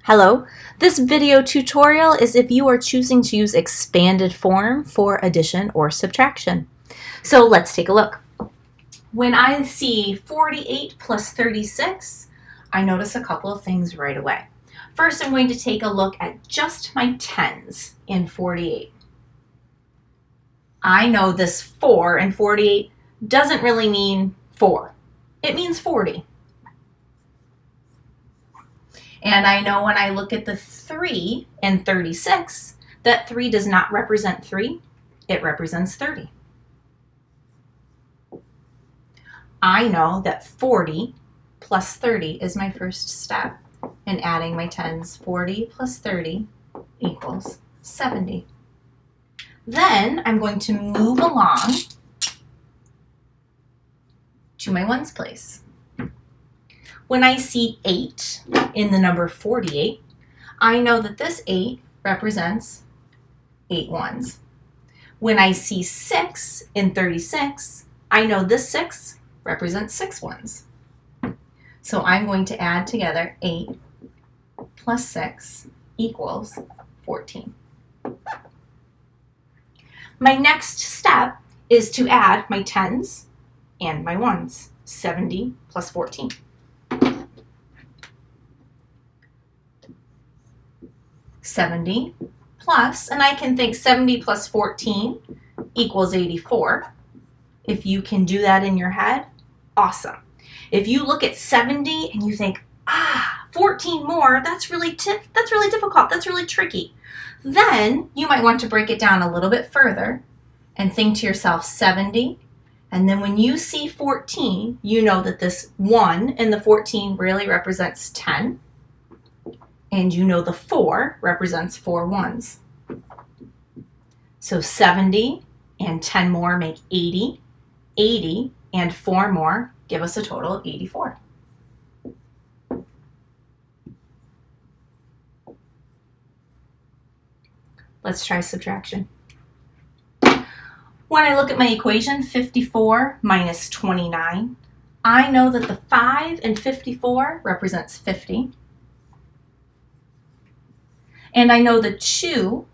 Hello, this video tutorial is if you are choosing to use expanded form for addition or subtraction. So let's take a look. When I see 48 plus 36, I notice a couple of things right away. First, I'm going to take a look at just my tens in 48. I know this 4 in 48 doesn't really mean 4. It means 40. And I know when I look at the 3 in 36, that 3 does not represent 3, it represents 30. I know that 40 plus 30 is my first step in adding my tens. 40 plus 30 equals 70. Then I'm going to move along to my ones place. When I see 8 in the number 48, I know that this 8 represents 8 ones. When I see 6 in 36, I know this 6 represents 6 ones. So I'm going to add together 8 plus 6 equals 14. My next step is to add my tens and my ones. 70 plus 14. 70 plus, and I can think 70 plus 14 equals 84. If you can do that in your head, awesome. If you look at 70 and you think, 14 more, that's really difficult, that's really tricky, then you might want to break it down a little bit further and think to yourself 70, and then when you see 14, you know that this 1 in the 14 really represents 10. And you know the 4 represents 4 ones. So 70 and 10 more make 80. 80 and 4 more give us a total of 84. Let's try subtraction. When I look at my equation, 54 minus 29, I know that the 5 in 54 represents 50. And I know the 2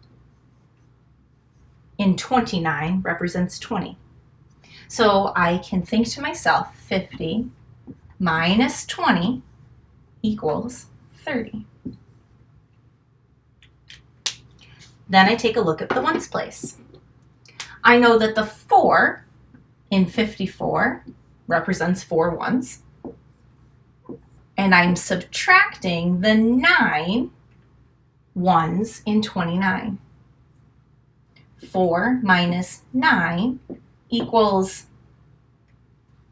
in 29 represents 20. So I can think to myself, 50 minus 20 equals 30. Then I take a look at the ones place. I know that the 4 in 54 represents 4 ones. And I'm subtracting the 9 ones in 29. 4 minus 9 equals,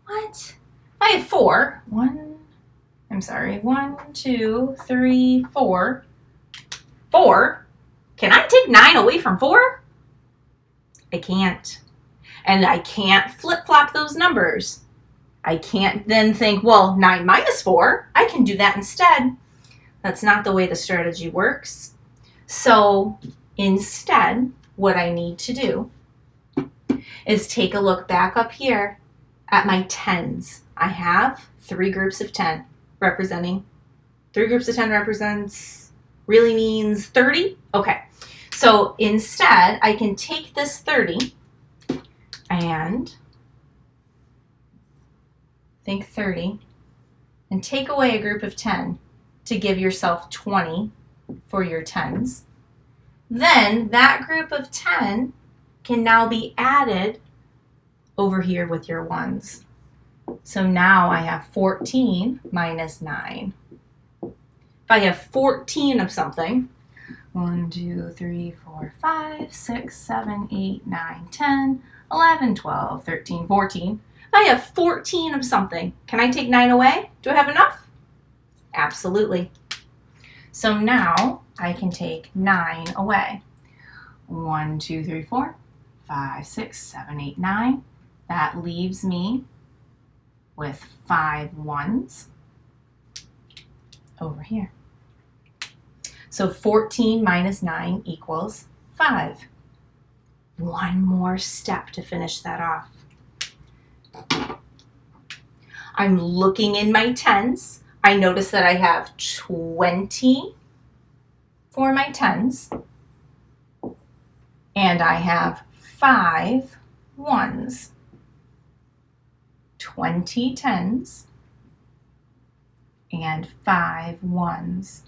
what? I have 4. 1, 2, 3, 4. 4? Can I take 9 away from 4? I can't. And I can't flip-flop those numbers. I can't then think, well, 9 minus 4, I can do that instead. That's not the way the strategy works. So instead, what I need to do is take a look back up here at my tens. I have 3 groups of 10 representing. 3 groups of 10 represents, really means 30? Okay, so instead, I can take this 30 and think 30 and take away a group of 10 to give yourself 20 for your tens. Then that group of 10 can now be added over here with your ones. So now I have 14 minus 9. If I have 14 of something, 1, 2, 3, 4, 5, 6, 7, 8, 9, 10, 11, 12, 13, 14. If I have 14 of something, can I take 9 away? Do I have enough? Absolutely. So now I can take 9 away. 1, 2, 3, 4, 5, 6, 7, 8, 9. That leaves me with 5 ones over here. So 14 minus 9 equals 5. One more step to finish that off. I'm looking in my tens. I notice that I have 20 for my tens, and I have 5 ones. 20 tens and 5 ones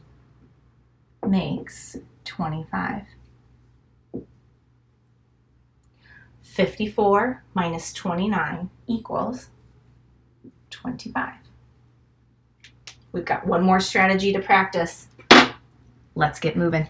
makes 25. 54 minus 29 equals 25. We've got one more strategy to practice. Let's get moving.